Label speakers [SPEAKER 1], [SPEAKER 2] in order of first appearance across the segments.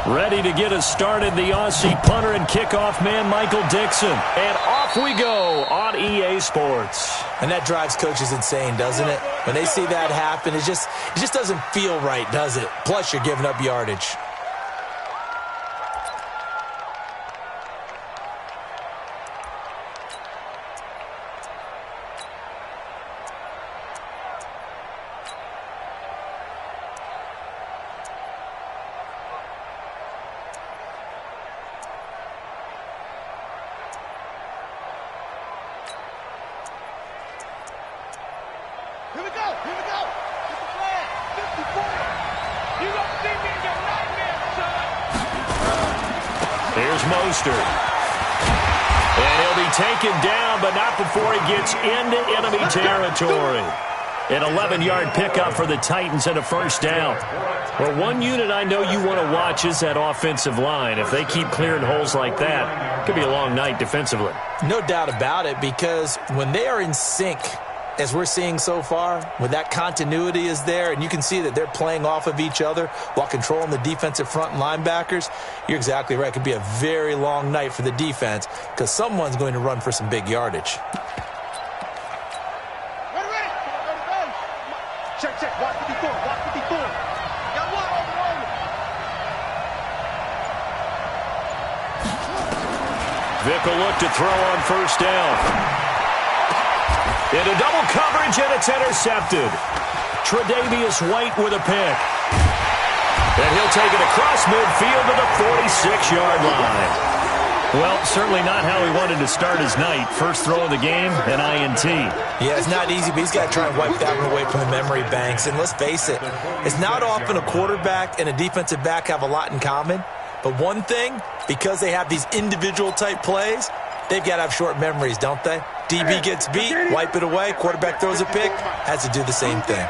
[SPEAKER 1] Ready to get us started, the Aussie punter and kickoff man, Michael Dixon. And off we go on EA Sports.
[SPEAKER 2] And that drives coaches insane, doesn't it? When they see that happen, it just doesn't feel right, does it? Plus, you're giving up yardage.
[SPEAKER 3] Here we go. Get the flag. 54. You don't see me in your nightmare, son.
[SPEAKER 1] Here's Mostert. And he'll be taken down, but not before he gets into enemy territory. An 11-yard pickup for the Titans and a first down. Well, one unit I know you want to watch is that offensive line. If they keep clearing holes like that, it could be a long night defensively.
[SPEAKER 2] No doubt about it, because when they are in sync, as we're seeing so far, when that continuity is there and you can see that they're playing off of each other while controlling the defensive front and linebackers, you're exactly right. It could be a very long night for the defense because someone's going to run for some big yardage.
[SPEAKER 3] Ready. Check. Watch 54. Got one over.
[SPEAKER 1] Vick will look to throw on first down. Into double coverage, and it's intercepted. Tre'Davious White with a pick. And he'll take it across midfield to the 46-yard line. Well, certainly not how he wanted to start his night. First throw of the game, an INT.
[SPEAKER 2] Yeah, it's not easy, but he's got to try and wipe that one away from the memory banks. And let's face it, it's not often a quarterback and a defensive back have a lot in common. But one thing, because they have these individual type plays, they've got to have short memories, don't they? DB gets beat, wipe it away, quarterback throws a pick, has to do the same thing.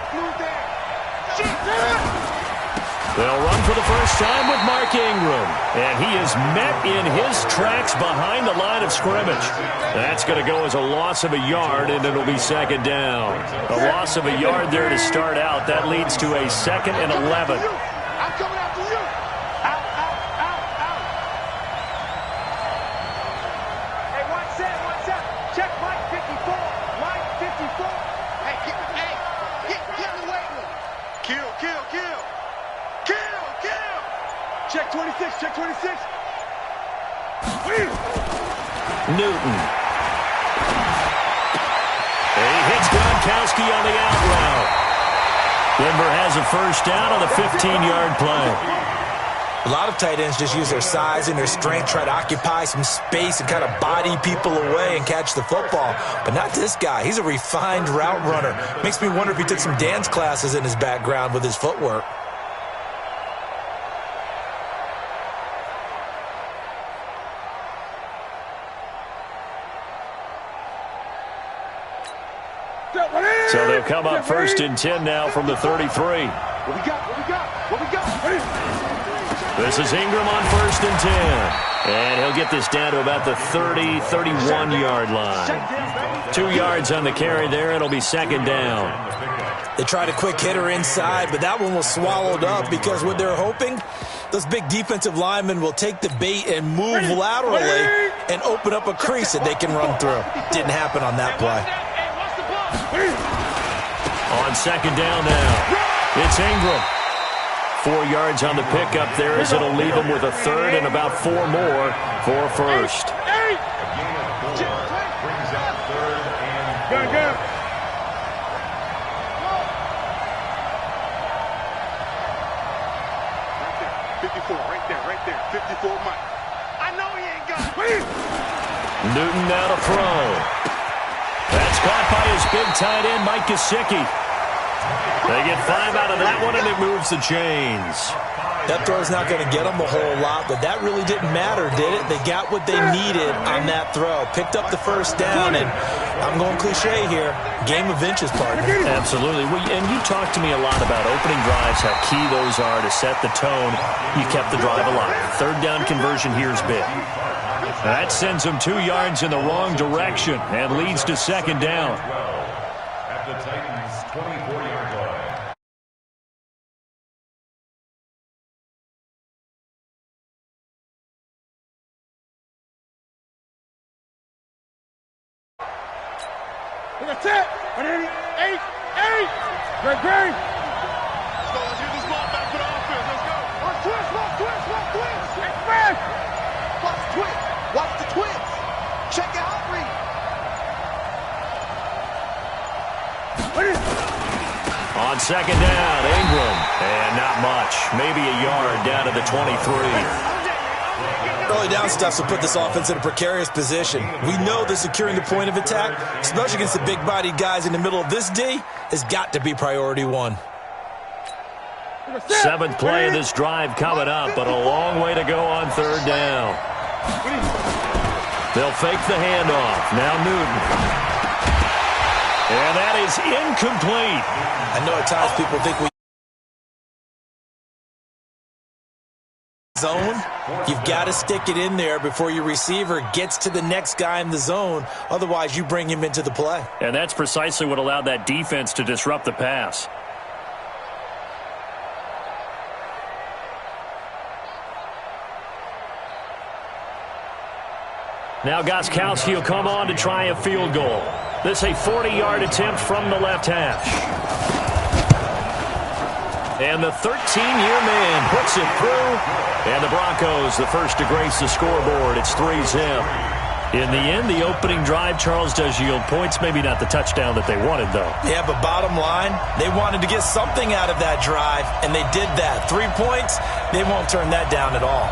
[SPEAKER 1] They'll run for the first time with Mark Ingram. And he is met in his tracks behind the line of scrimmage. That's going to go as a loss of a yard, and it'll be second down. A loss of a yard there to start out. That leads to a 2nd and 11.
[SPEAKER 3] I'm coming after you. Out. Hey, watch that. Check Mike 54. Hey, get away with him. Kill. Check 26.
[SPEAKER 1] Newton. And he hits Gronkowski on the out route. Denver has a first down on the 15-yard play.
[SPEAKER 2] A lot of tight ends just use their size and their strength, try to occupy some space and kind of body people away and catch the football. But not this guy. He's a refined route runner. Makes me wonder if he took some dance classes in his background with his footwork.
[SPEAKER 1] So they'll come up 1st and 10 now from the 33.
[SPEAKER 3] What we got?
[SPEAKER 1] This is Ingram on 1st and 10. And he'll get this down to about the 31-yard line. 2 yards on the carry there. It'll be second down.
[SPEAKER 2] They tried a quick hitter inside, but that one was swallowed up because what they're hoping, those big defensive linemen will take the bait and move laterally and open up a crease that they can run through. Didn't happen on that play.
[SPEAKER 1] On second down now, it's Ingram. 4 yards on the pickup there as it'll leave him with a third and about 4 more for first.
[SPEAKER 3] Go. 54, right there. 54, Mike. I know he ain't got it.
[SPEAKER 1] Newton now to throw. That's caught by his big tight end, Mike Gesicki. They get 5 out of that one, and it moves the chains.
[SPEAKER 2] That throw's not going to get them a whole lot, but that really didn't matter, did it? They got what they needed on that throw. Picked up the first down, and I'm going cliche here, game of inches, partner.
[SPEAKER 1] Absolutely. And you talked to me a lot about opening drives, how key those are to set the tone. You kept the drive alive. Third down conversion here is big. That sends them 2 yards in the wrong direction and leads to second down.
[SPEAKER 4] At the Titans' 24-yard line.
[SPEAKER 3] Set. 8. Great. Let's go. Let's get this ball back for the offense. Let's go. Watch twist. Express. Watch twist. Watch the twist. Check out, read.
[SPEAKER 1] On second down, Ingram. And not much. Maybe a yard down to the 23.
[SPEAKER 2] Early down stuff will put this offense in a precarious position. We know that securing the point of attack, especially against the big-bodied guys in the middle of this D, has got to be priority one.
[SPEAKER 1] 7th play of this drive coming up, but a long way to go on third down. They'll fake the handoff. Now Newton. And that is incomplete.
[SPEAKER 2] I know at times people think we zone. You've got to stick it in there before your receiver gets to the next guy in the zone. Otherwise, you bring him into the play.
[SPEAKER 1] And that's precisely what allowed that defense to disrupt the pass. Now Gostkowski will come on to try a field goal. This a 40-yard attempt from the left hash. And the 13-year man puts it through. And the Broncos, the first to grace the scoreboard. It's 3-zip. In the end, the opening drive, Charles, does yield points. Maybe not the touchdown that they wanted, though.
[SPEAKER 2] Yeah, but bottom line, they wanted to get something out of that drive, and they did that. 3 points, they won't turn that down at all.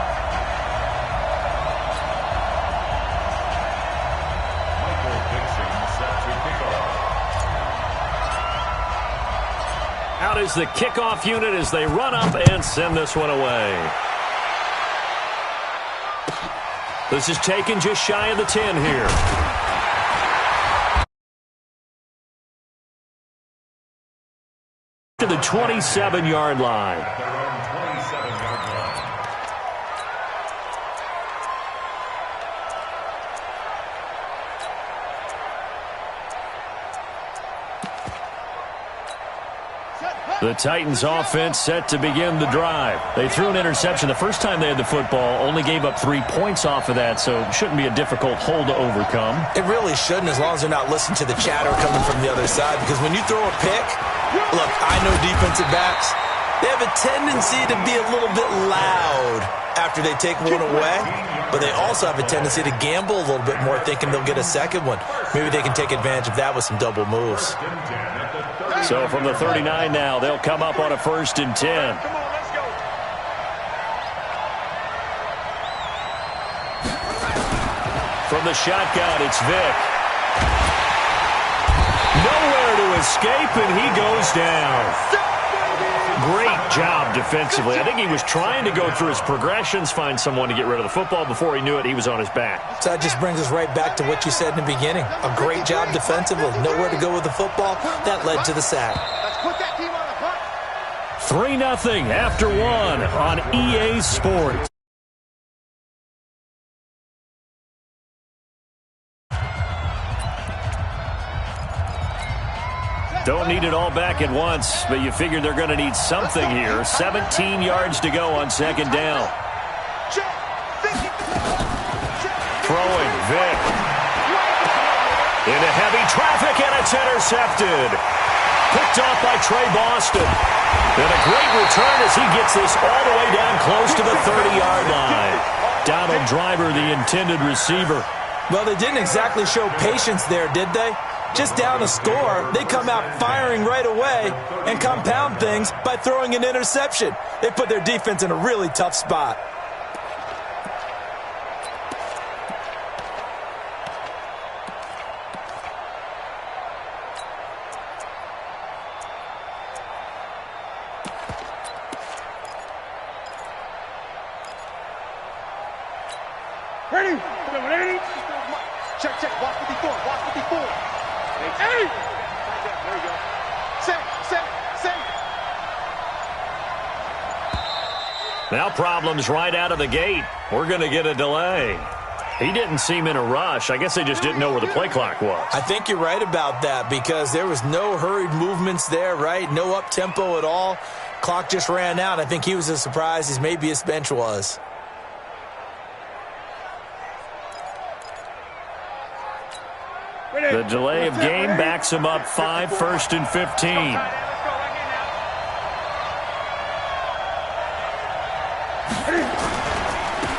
[SPEAKER 1] Out is the kickoff unit as they run up and send this one away. This is taken just shy of the 10 here. To the 27-yard line. The Titans offense set to begin the drive. They threw an interception the first time they had the football, only gave up 3 points off of that, so it shouldn't be a difficult hole to overcome.
[SPEAKER 2] It really shouldn't, as long as they're not listening to the chatter coming from the other side, because when you throw a pick, look, I know defensive backs, they have a tendency to be a little bit loud after they take one away, but they also have a tendency to gamble a little bit more, thinking they'll get a second one. Maybe they can take advantage of that with some double moves.
[SPEAKER 1] So from the 39 now, they'll come up on a 1st and 10.
[SPEAKER 3] Come on, let's go.
[SPEAKER 1] From the shotgun, it's Vick. Nowhere to escape, and he goes down. Great job defensively. I think he was trying to go through his progressions, find someone to get rid of the football. Before he knew it, he was on his back.
[SPEAKER 2] So that just brings us right back to what you said in the beginning. A great job defensively. Nowhere to go with the football. That led to the sack.
[SPEAKER 3] Let's put that team on the clock.
[SPEAKER 1] 3-0 after 1 on EA Sports. Don't need it all back at once, but you figure they're going to need something here. 17 yards to go on second down. Throwing, Vick. Into heavy traffic, and it's intercepted. Picked off by Trey Boston. And a great return as he gets this all the way down close to the 30-yard line. Donald Driver, the intended receiver.
[SPEAKER 2] Well, they didn't exactly show patience there, did they? Just down a score, they come out firing right away and compound things by throwing an interception. They put their defense in a really tough spot.
[SPEAKER 3] Ready? Ready? Check, check. Watch 54. Watch 54. Hey! There you go. Set.
[SPEAKER 1] Now problems right out of the gate. We're going to get a delay. He didn't seem in a rush. I guess they just didn't know where the play clock was.
[SPEAKER 2] I think you're right about that because there was no hurried movements there, right? No up-tempo at all. Clock just ran out. I think he was as surprised as maybe his bench was.
[SPEAKER 3] Ready?
[SPEAKER 1] The delay of game backs him up 5, 1st and 15.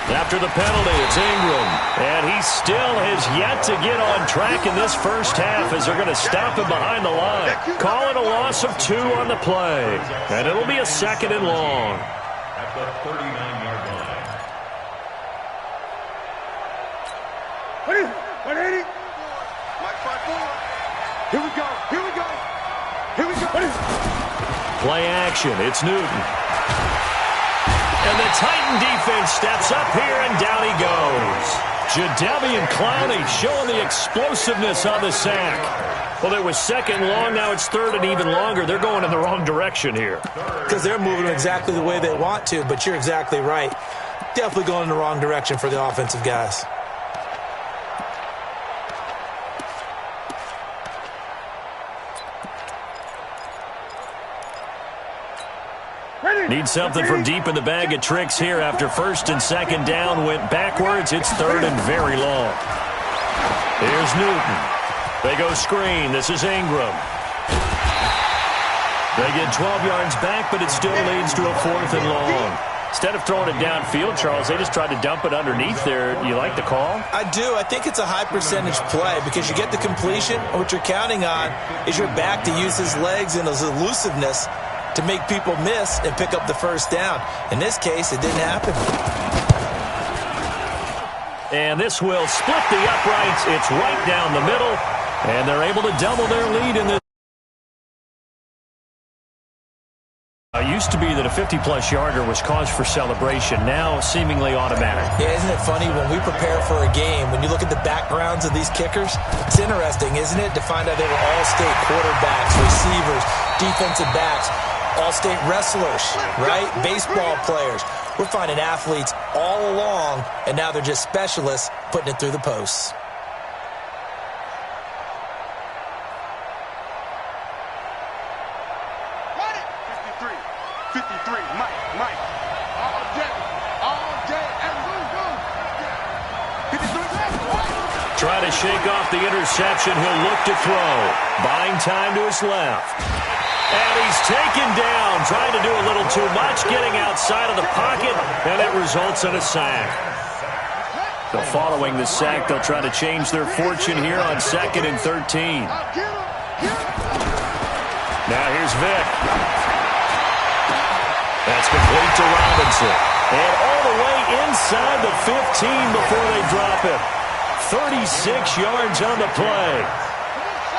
[SPEAKER 1] After the penalty, it's Ingram. And he still has yet to get on track in this first half as they're going to stop him behind the line. Call it a loss of 2 on the play. And it'll be a 2nd and long.
[SPEAKER 4] At the 39-yard line.
[SPEAKER 3] 180. Here we go. Here we go. Here we go.
[SPEAKER 1] Play action. It's Newton. And the Titan defense steps up here, and down he goes. Jadeveon Clowney showing the explosiveness on the sack. Well, it was 2nd long. Now it's 3rd and even longer. They're going in the wrong direction here.
[SPEAKER 2] Because they're moving exactly the way they want to, but you're exactly right. Definitely going in the wrong direction for the offensive guys.
[SPEAKER 1] Need something from deep in the bag of tricks here after 1st and 2nd down went backwards. It's 3rd and very long. Here's Newton. They go screen. This is Ingram. They get 12 yards back, but it still leads to a 4th and long. Instead of throwing it downfield, Charles, they just tried to dump it underneath there. You like the call?
[SPEAKER 2] I do. I think it's a high percentage play because you get the completion, and what you're counting on is your back to use his legs and his elusiveness to make people miss and pick up the 1st down. In this case, it didn't happen.
[SPEAKER 1] And this will split the uprights. It's right down the middle, and they're able to double their lead in this. It used to be that a 50-plus yarder was cause for celebration. Now seemingly automatic.
[SPEAKER 2] Yeah, isn't it funny when we prepare for a game, when you look at the backgrounds of these kickers, it's interesting, isn't it, to find out they were all-state quarterbacks, receivers, defensive backs, all-state wrestlers, right? Baseball players. We're finding athletes all along, and now they're just specialists putting it through the posts.
[SPEAKER 1] Try to shake off the interception. He'll look to throw. Buying time to his left. And he's taken down, trying to do a little too much, getting outside of the pocket, and it results in a sack. So following the sack, they'll try to change their fortune here on 2nd and 13. Now here's Vick. That's complete to Robinson. And all the way inside the 15 before they drop him. 36 yards on the play.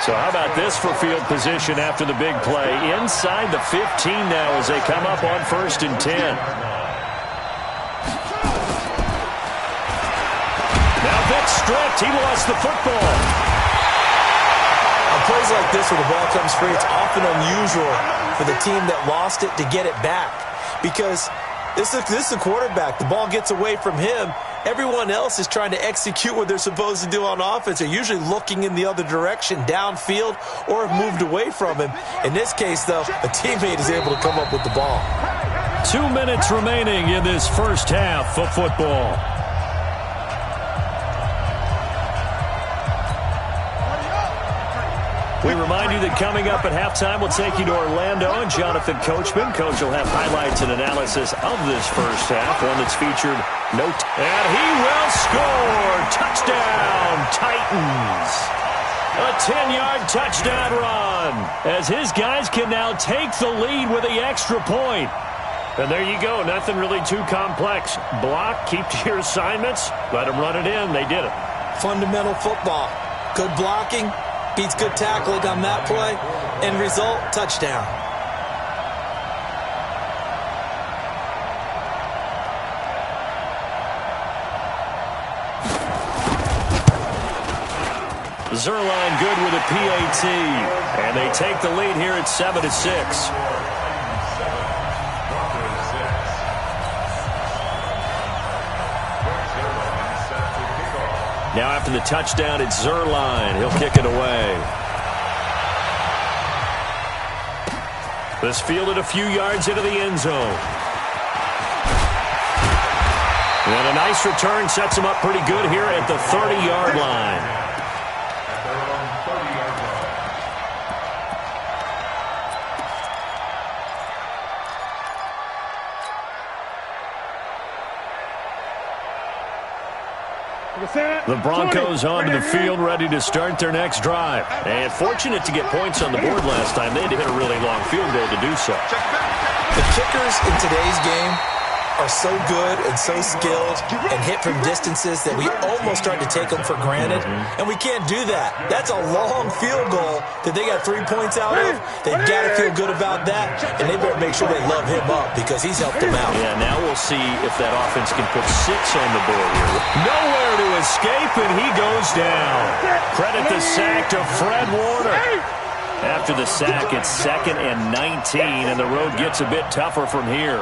[SPEAKER 1] So how about this for field position after the big play? Inside the 15 now as they come up on 1st and 10. Now Vick stripped. He lost the football.
[SPEAKER 2] On plays like this where the ball comes free, it's often unusual for the team that lost it to get it back. Because this is the quarterback. The ball gets away from him. Everyone else is trying to execute what they're supposed to do on offense. They're usually looking in the other direction, downfield, or have moved away from him. In this case, though, a teammate is able to come up with the ball.
[SPEAKER 1] 2 minutes remaining in this first half of football. We remind you that coming up at halftime, we'll take you to Orlando and Jonathan Coachman. Coach will have highlights and analysis of this first half, one that's featured and he will score. Touchdown, Titans. A 10-yard touchdown run as his guys can now take the lead with the extra point. And there you go. Nothing really too complex. Block, keep to your assignments, let them run it in. They did it.
[SPEAKER 2] Fundamental football. Good blocking. Beats good tackling on that play. End result, touchdown.
[SPEAKER 1] Zerline good with a PAT. And they take the lead here at 7-6. Now after the touchdown, it's Zerline. He'll kick it away. This fielded a few yards into the end zone. And a nice return sets him up pretty good here at the 30-yard line. The Broncos onto the field, ready to start their next drive. And fortunate to get points on the board last time. They had to hit a really long field goal to do so.
[SPEAKER 2] The kickers in today's game are so good and so skilled and hit from distances that we almost start to take them for granted, and we can't do that. That's a long field goal that they got 3 points out of. They've got to feel good about that, and they better make sure they love him up because he's helped them out.
[SPEAKER 1] Yeah, now we'll see if that offense can put 6 on the board here. Nowhere to escape, and he goes down. Credit the sack to Fred Warner. After the sack, it's 2nd and 19, and the road gets a bit tougher from here.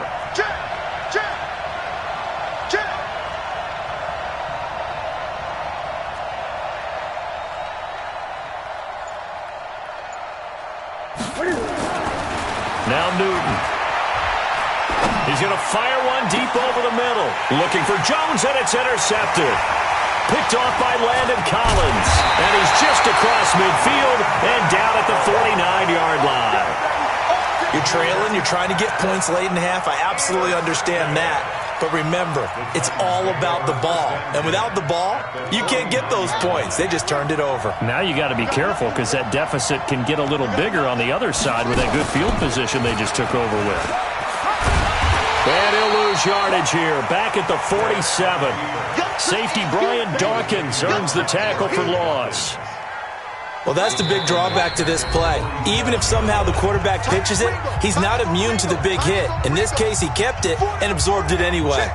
[SPEAKER 1] Now Newton. He's going to fire one deep over the middle. Looking for Jones, and it's intercepted. Picked off by Landon Collins. And he's just across midfield and down at the 49-yard line.
[SPEAKER 2] You're trailing. You're trying to get points late in the half. I absolutely understand that. But remember, it's all about the ball. And without the ball, you can't get those points. They just turned it over.
[SPEAKER 1] Now you got to be careful because that deficit can get a little bigger on the other side with that good field position they just took over with. And he'll lose yardage here. Back at the 47. Safety Brian Dawkins earns the tackle for loss.
[SPEAKER 2] Well, that's the big drawback to this play. Even if somehow the quarterback pitches it, he's not immune to the big hit. In this case, he kept it and absorbed it anyway.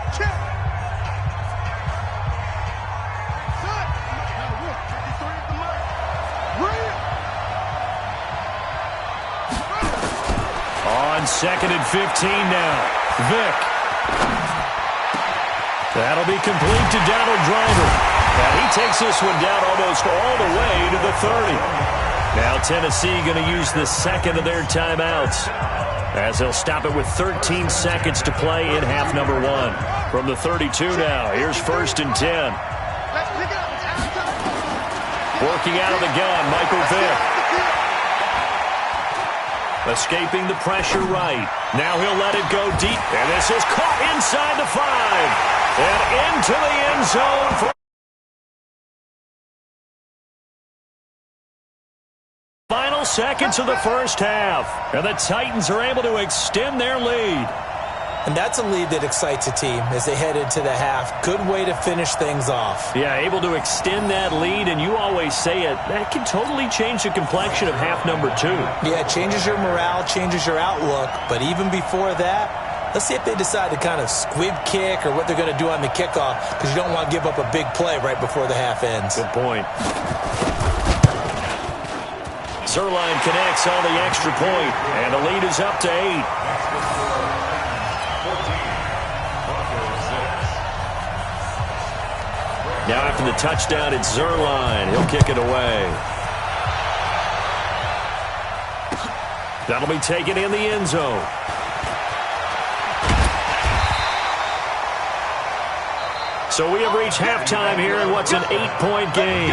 [SPEAKER 1] On 2nd and 15 now. Vick. That'll be complete to Donald Driver. And he takes this one down almost all the way to the 30. Now Tennessee going to use the second of their timeouts as they'll stop it with 13 seconds to play in half number 1. From the 32 now, here's 1st and 10. Working out of the gun, Michael Vick. Escaping the pressure right. Now he'll let it go deep. And this is caught inside the 5. And into the end zone for final seconds of the first half. And the Titans are able to extend their lead.
[SPEAKER 2] And that's a lead that excites a team as they head into the half. Good way to finish things off.
[SPEAKER 1] Yeah, able to extend that lead, and you always say it, that can totally change the complexion of half number 2.
[SPEAKER 2] Yeah, it changes your morale, changes your outlook. But even before that, let's see if they decide to kind of squib kick or what they're going to do on the kickoff, because you don't want to give up a big play right before the half ends.
[SPEAKER 1] Good point. Zerline connects on the extra point, and the lead is up to 8. Now after the touchdown, it's Zerline. He'll kick it away. That'll be taken in the end zone. So we have reached halftime here in what's an 8-point game.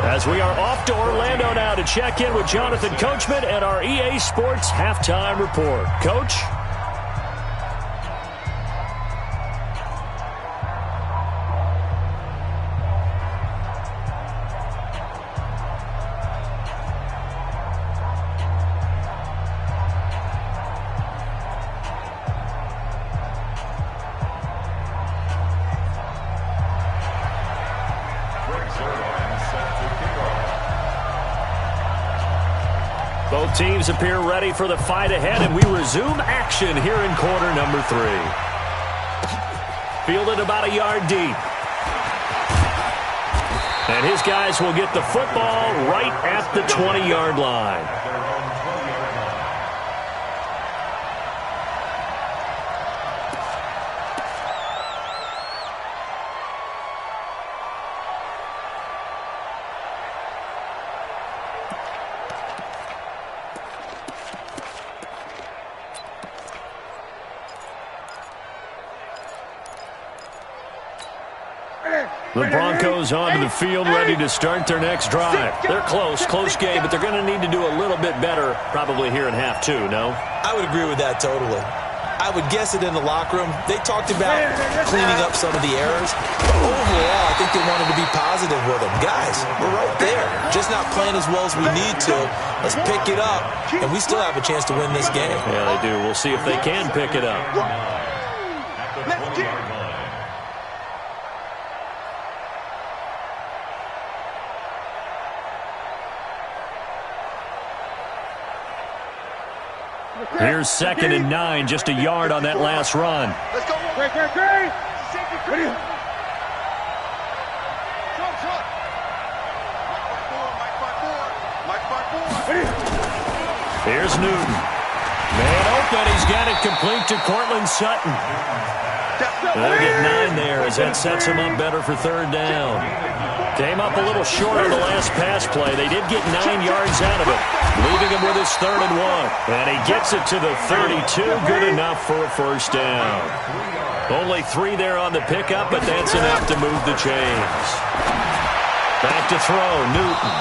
[SPEAKER 1] As we are off to Orlando now to check in with Jonathan Coachman at our EA Sports Halftime Report. Coach? Both teams appear ready for the fight ahead, and we resume action here in quarter number 3. Fielded about a yard deep. And his guys will get the football right at the 20-yard line. The Broncos onto the field, ready to start their next drive. They're close game, but they're going to need to do a little bit better probably here in half 2, no?
[SPEAKER 2] I would agree with that totally. I would guess it in the locker room. They talked about cleaning up some of the errors. But overall, I think they wanted to be positive with them. Guys, we're right there. Just not playing as well as we need to. Let's pick it up, and we still have a chance to win this game.
[SPEAKER 1] Yeah, they do. We'll see if they can pick it up.
[SPEAKER 3] Let's get it.
[SPEAKER 1] Here's 2nd and 9, just a yard on that last run.
[SPEAKER 3] Let's go. Great. Ready?
[SPEAKER 1] Here's Newton. Man open, he's got it complete to Cortland Sutton. They'll get 9 there as that sets him up better for 3rd down. Came up a little short on the last pass play. They did get 9 yards out of it, leaving him with his 3rd and 1. And he gets it to the 32, good enough for a 1st down. Only 3 there on the pickup, but that's enough to move the chains. Back to throw, Newton.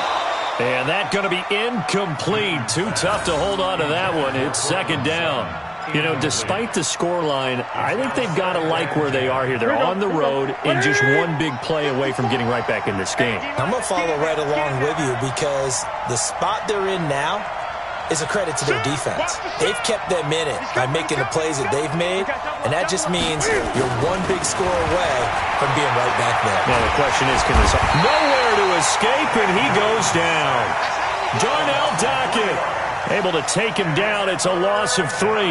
[SPEAKER 1] And that's going to be incomplete. Too tough to hold on to that one. It's 2nd down. You know, despite the scoreline, I think they've got to like where they are here. They're on the road and just one big play away from getting right back in this game.
[SPEAKER 2] I'm going to follow right along with you because the spot they're in now is a credit to their defense. They've kept them in it by making the plays that they've made, and that just means you're one big score away from being right back there.
[SPEAKER 1] Now the question is, can this nowhere to escape, and he goes down. Darnell Dockett able to take him down. It's a loss of 3.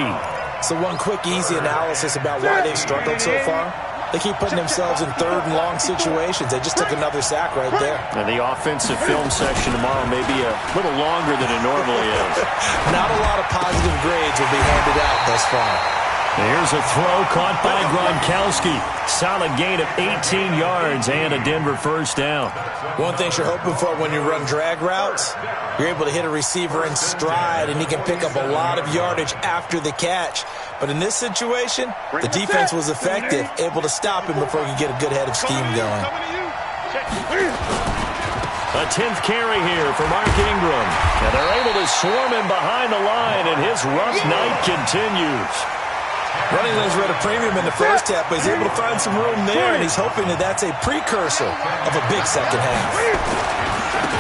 [SPEAKER 2] So one quick, easy analysis about why they've struggled so far. They keep putting themselves in 3rd and long situations. They just took another sack right there.
[SPEAKER 1] And the offensive film section tomorrow may be a little longer than it normally is.
[SPEAKER 2] Not a lot of positive grades will be handed out thus far.
[SPEAKER 1] Here's a throw caught by Gronkowski. Solid gain of 18 yards and a Denver 1st down.
[SPEAKER 2] One thing you're hoping for when you run drag routes, you're able to hit a receiver in stride, and he can pick up a lot of yardage after the catch. But in this situation, the defense was effective, able to stop him before he could get a good head of steam going.
[SPEAKER 1] A 10th carry here for Mark Ingram. And they're able to swarm him behind the line, and his rough night continues.
[SPEAKER 2] Running lanes were at a premium in the first half, but he's able to find some room there, and he's hoping that that's a precursor of a big second half.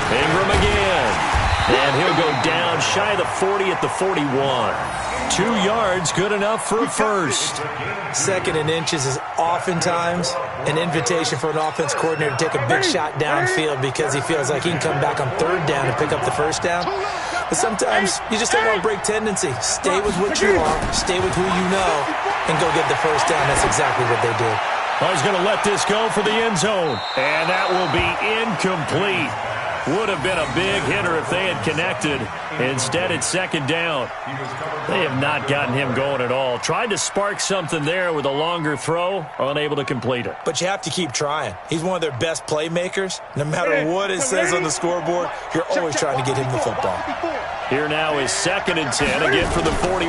[SPEAKER 1] Ingram again. And he'll go down shy of the 40 at the 41. 2 yards, good enough for a 1st.
[SPEAKER 2] 2nd and inches is oftentimes an invitation for an offense coordinator to take a big shot downfield because he feels like he can come back on 3rd down and pick up the 1st down. But sometimes you just don't want to break tendency. Stay with what you are, stay with who you know, and go get the 1st down. That's exactly what they did.
[SPEAKER 1] Well, he's going to let this go for the end zone. And that will be incomplete. Would have been a big hitter if they had connected. Instead, it's 2nd down. They have not gotten him going at all. Tried to spark something there with a longer throw, unable to complete it.
[SPEAKER 2] But you have to keep trying. He's one of their best playmakers. No matter what it says on the scoreboard, you're always trying to get him the football.
[SPEAKER 1] Here now is 2nd and 10, again for the 41.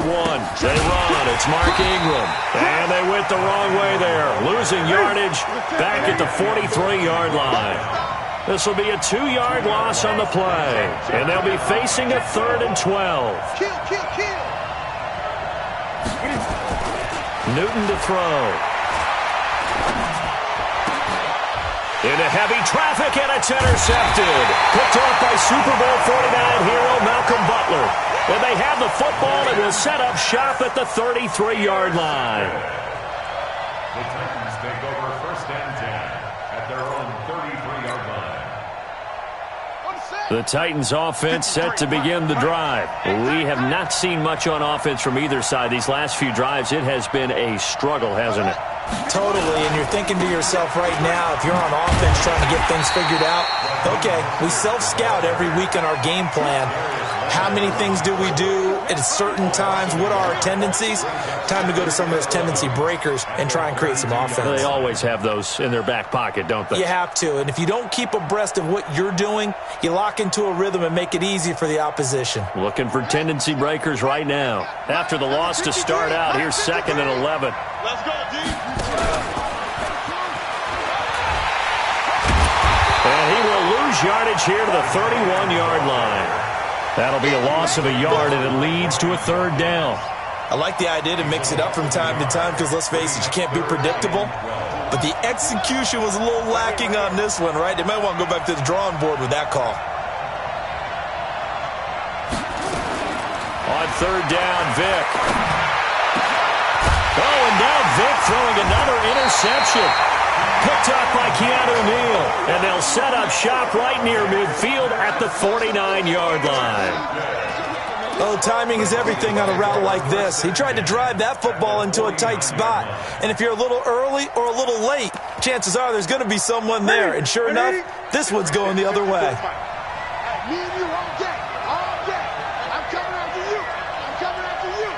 [SPEAKER 1] They run, it's Mark Ingram. And they went the wrong way there. Losing yardage back at the 43-yard line. This will be a 2-yard loss on the play. And they'll be facing a 3rd and 12.
[SPEAKER 3] Kill.
[SPEAKER 1] Newton to throw. Into heavy traffic, and it's intercepted. Picked off by Super Bowl 49 hero Malcolm Butler. And they have the football and will set up shop at the 33-yard line.
[SPEAKER 4] The Titans take over 1st and 10 at their own 33-yard line.
[SPEAKER 1] The Titans offense set to begin the drive. We have not seen much on offense from either side. These last few drives, it has been a struggle, hasn't it?
[SPEAKER 2] Totally, and you're thinking to yourself right now, if you're on offense trying to get things figured out, okay, we self-scout every week in our game plan. How many things do we do at certain times? What are our tendencies? Time to go to some of those tendency breakers and try and create some offense.
[SPEAKER 1] They always have those in their back pocket, don't they?
[SPEAKER 2] You have to, and if you don't keep abreast of what you're doing, you lock into a rhythm and make it easy for the opposition.
[SPEAKER 1] Looking for tendency breakers right now. After the loss to start out, here's 2nd and 11.
[SPEAKER 3] Let's go, D.
[SPEAKER 1] And he will lose yardage here to the 31-yard line. That'll be a loss of a yard, and it leads to a 3rd down.
[SPEAKER 2] I like the idea to mix it up from time to time because, let's face it, you can't be predictable. But the execution was a little lacking on this one, right? They might want to go back to the drawing board with that call.
[SPEAKER 1] On third down, Vic. Oh, and now Vic throwing another interception. Picked up by Keanu Neal. And they'll set up shop right near midfield at the 49-yard line.
[SPEAKER 2] Oh, timing is everything on a route like this. He tried to drive that football into a tight spot. And if you're a little early or a little late, chances are there's going to be someone there. And sure enough, this one's going the other way.
[SPEAKER 3] Me and you all day. All day. I'm coming after you. I'm coming after you.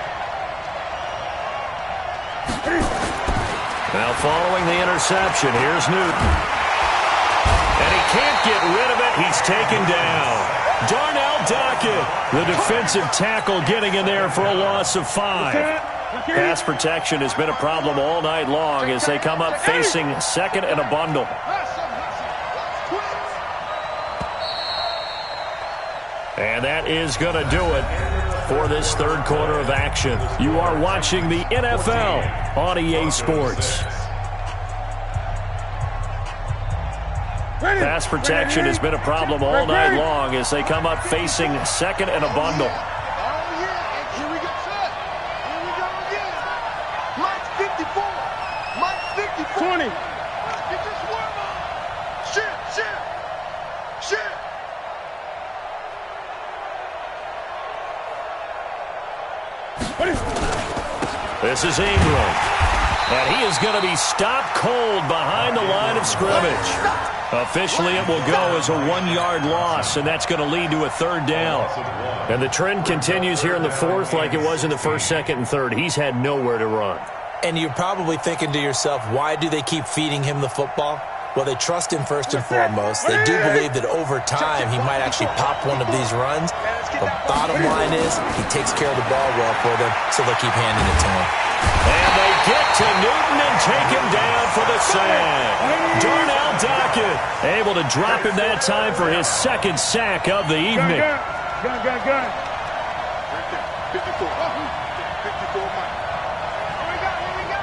[SPEAKER 1] Now following the interception, here's Newton. And he can't get rid of it. He's taken down. Darnell Dockett, the defensive tackle, getting in there for a loss of 5. Pass protection has been a problem all night long as they come up facing second and a bundle. And that is going to do it for this third quarter of action. You are watching the NFL on EA Sports. Pass protection has been a problem all night long as they come up facing second and a bundle.
[SPEAKER 3] Oh, yeah. And here we go, sir. Here we go again. Mike's 54. Mike's 54. 20. Get this one on. Shit, shit. Shit.
[SPEAKER 1] This is Ingram. And he is going to be stopped cold behind the line of scrimmage. Officially, it will go as a 1-yard loss, and that's going to lead to a third down. And the trend continues here in the fourth like it was in the first, second, and third. He's had nowhere to run.
[SPEAKER 2] And you're probably thinking to yourself, why do they keep feeding him the football? Well, they trust him first and foremost. They do believe that over time he might actually pop one of these runs. But bottom line is he takes care of the ball well for them, so they'll keep handing it to him.
[SPEAKER 1] And they get to Newton and take him down for the sack. Darnell Dockett able to drop him that time for his second sack of the evening.
[SPEAKER 3] Gun. 54. 54 Mike. Here we go.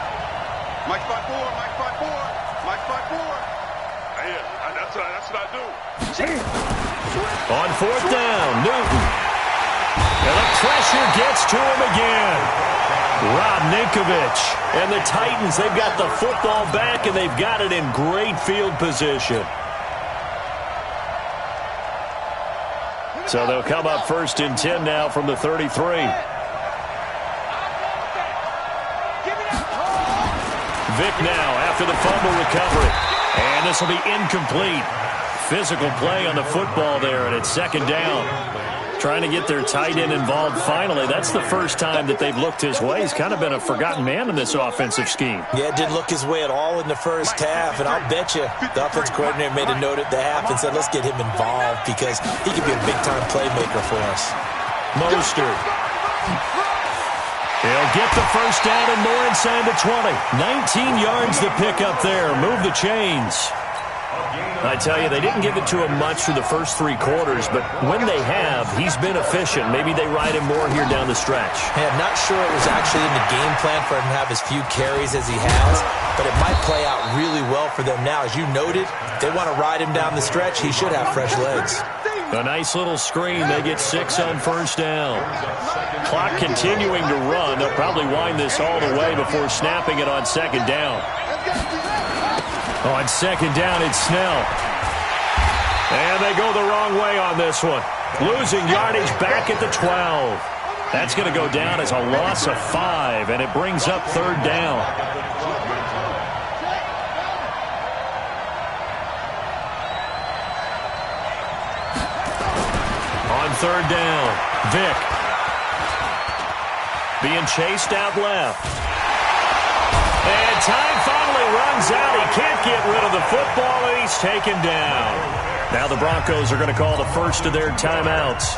[SPEAKER 3] Mike 5-4. Mike 5-4. Mike 5-4. Yeah, that's what I do.
[SPEAKER 1] On fourth down, Newton. And the pressure gets to him again. Rob Ninkovich and the Titans, they've got the football back and they've got it in great field position. So they'll come up first and 10 now from the 33. Vic now after the fumble recovery. And this will be incomplete. Physical play on the football there, and it's second down. Trying to get their tight end involved finally. That's the first time that they've looked his way. He's kind of been a forgotten man in this offensive scheme.
[SPEAKER 2] Yeah, it didn't look his way at all in the first half, and I'll bet you the offense coordinator made a note at the half and said, let's get him involved because he could be a big-time playmaker for us.
[SPEAKER 1] Mostert. He'll get the first down and more inside the 20. 19 yards to pick up there. Move the chains. I tell you, they didn't give it to him much through the first 3 quarters, but when they have, he's been efficient. Maybe they ride him more here down the stretch.
[SPEAKER 2] Hey, I'm not sure it was actually in the game plan for him to have as few carries as he has, but it might play out really well for them now. As you noted, if they want to ride him down the stretch, he should have fresh legs.
[SPEAKER 1] A nice little screen. They get 6 on first down. Clock continuing to run. They'll probably wind this all the way before snapping it on second down. On second down, it's Snell. And they go the wrong way on this one. Losing yardage back at the 12. That's going to go down as a loss of 5, and it brings up third down. On third down, Vic. Being chased out left. And time finally runs out. He can't get rid of the football, and he's taken down. Now the Broncos are going to call the first of their timeouts.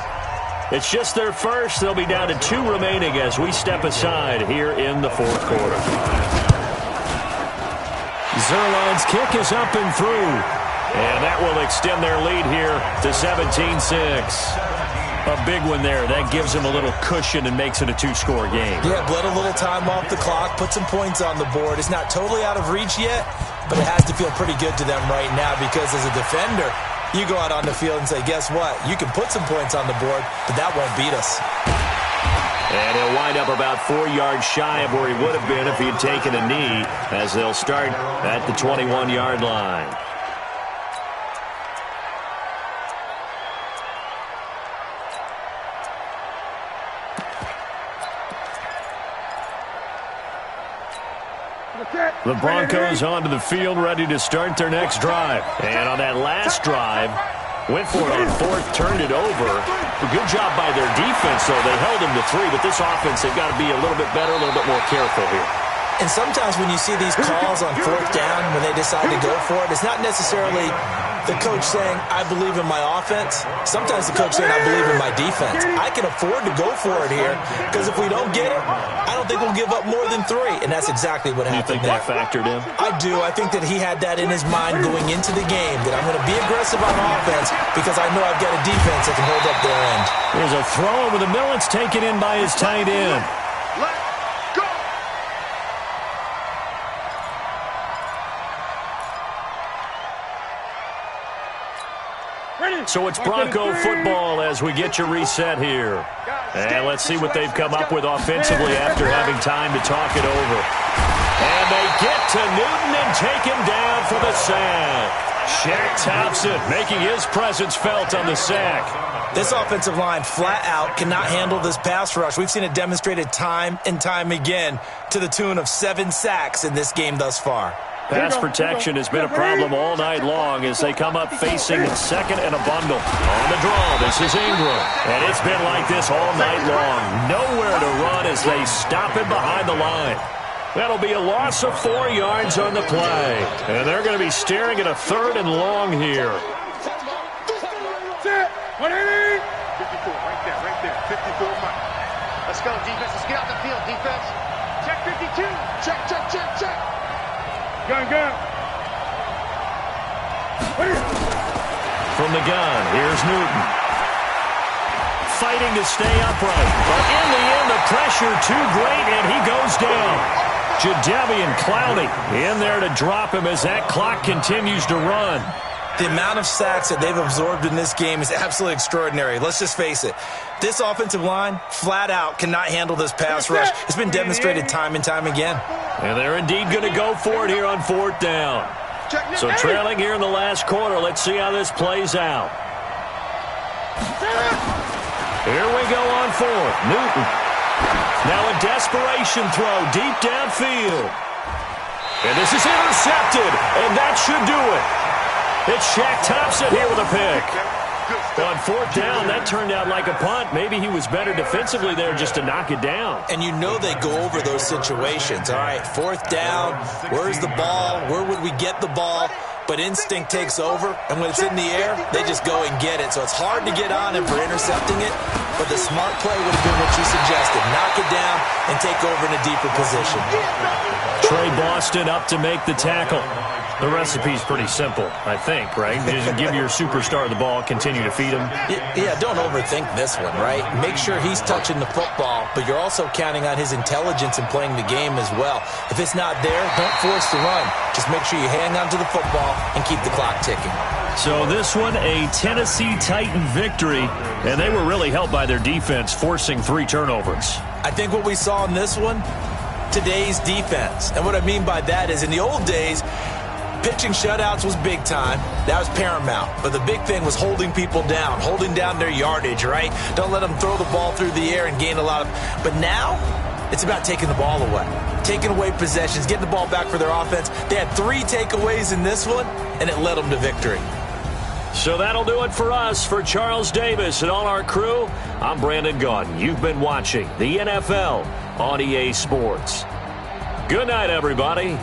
[SPEAKER 1] It's just their first. They'll be down to 2 remaining as we step aside here in the fourth quarter. Zerline's kick is up and through. And that will extend their lead here to 17-6. A big one there. That gives them a little cushion and makes it a 2-score game.
[SPEAKER 2] Yeah, bled a little time off the clock, put some points on the board. It's not totally out of reach yet, but it has to feel pretty good to them right now because as a defender, you go out on the field and say, guess what? You can put some points on the board, but that won't beat us.
[SPEAKER 1] And he'll wind up about 4 yards shy of where he would have been if he had taken a knee as they'll start at the 21-yard line. The Broncos onto the field, ready to start their next drive. And on that last drive, went for it on fourth, turned it over. A good job by their defense, though. They held them to 3, but this offense, they've got to be a little bit better, a little bit more careful here.
[SPEAKER 2] And sometimes when you see these calls on fourth down, when they decide to go for it, it's not necessarily the coach saying, I believe in my offense. Sometimes the coach saying, I believe in my defense. I can afford to go for it here because if we don't get it, I don't think we'll give up more than 3. And that's exactly what happened there.
[SPEAKER 1] You think that factored in?
[SPEAKER 2] I do. I think that he had that in his mind going into the game, that I'm going to be aggressive on offense because I know I've got a defense that can hold up their end.
[SPEAKER 1] There's a throw over the middle. It's taken in by his tight end. So it's Bronco football as we get you reset here. And let's see what they've come up with offensively after having time to talk it over. And they get to Newton and take him down for the sack. Shaq Thompson making his presence felt on the sack.
[SPEAKER 2] This offensive line flat out cannot handle this pass rush. We've seen it demonstrated time and time again to the tune of 7 sacks in this game thus far.
[SPEAKER 1] Pass protection has been a problem all night long as they come up facing second and a bundle. On the draw, this is Ingram. And it's been like this all night long. Nowhere to run as they stop him behind the line. That'll be a loss of 4 yards on the play. And they're going to be staring at a 3rd and long here.
[SPEAKER 3] 54, right there. 54, Mike. Let's go, defense. Let's get out the field, defense. Check 52. Check. Gun.
[SPEAKER 1] From the gun, here's Newton. Fighting to stay upright. But in the end, the pressure too great, and he goes down. Jadeveon Clowney in there to drop him as that clock continues to run.
[SPEAKER 2] The amount of sacks that they've absorbed in this game is absolutely extraordinary. Let's just face it. This offensive line, flat out, cannot handle this pass rush. It's been demonstrated time and time again.
[SPEAKER 1] And they're indeed going to go for it here on 4th down. So trailing here in the last quarter. Let's see how this plays out. Here we go on 4th. Newton. Now a desperation throw deep downfield. And this is intercepted. And that should do it. It's Shaq Thompson here with a pick. On 4th down, that turned out like a punt. Maybe he was better defensively there just to knock it down.
[SPEAKER 2] And you know they go over those situations. All right, 4th down, where's the ball? Where would we get the ball? But instinct takes over, and when it's in the air, they just go and get it. So it's hard to get on him for intercepting it, but the smart play would have been what you suggested. Knock it down and take over in a deeper position.
[SPEAKER 1] Trey Boston up to make the tackle. The recipe's pretty simple, I think, right? Just give your superstar the ball, continue to feed him.
[SPEAKER 2] Yeah, don't overthink this one, right? Make sure he's touching the football, but you're also counting on his intelligence in playing the game as well. If it's not there, don't force the run. Just make sure you hang on to the football and keep the clock ticking.
[SPEAKER 1] So this one, a Tennessee Titan victory, and they were really helped by their defense, forcing 3 turnovers.
[SPEAKER 2] I think what we saw in this one, today's defense. And what I mean by that is in the old days, pitching shutouts was big time. That was paramount. But the big thing was holding people down, holding down their yardage, right? Don't let them throw the ball through the air and gain a lot of... But now, it's about taking the ball away. Taking away possessions, getting the ball back for their offense. They had 3 takeaways in this one, and it led them to victory.
[SPEAKER 1] So that'll do it for us. For Charles Davis and all our crew, I'm Brandon Gaudin. You've been watching the NFL on EA Sports. Good night, everybody.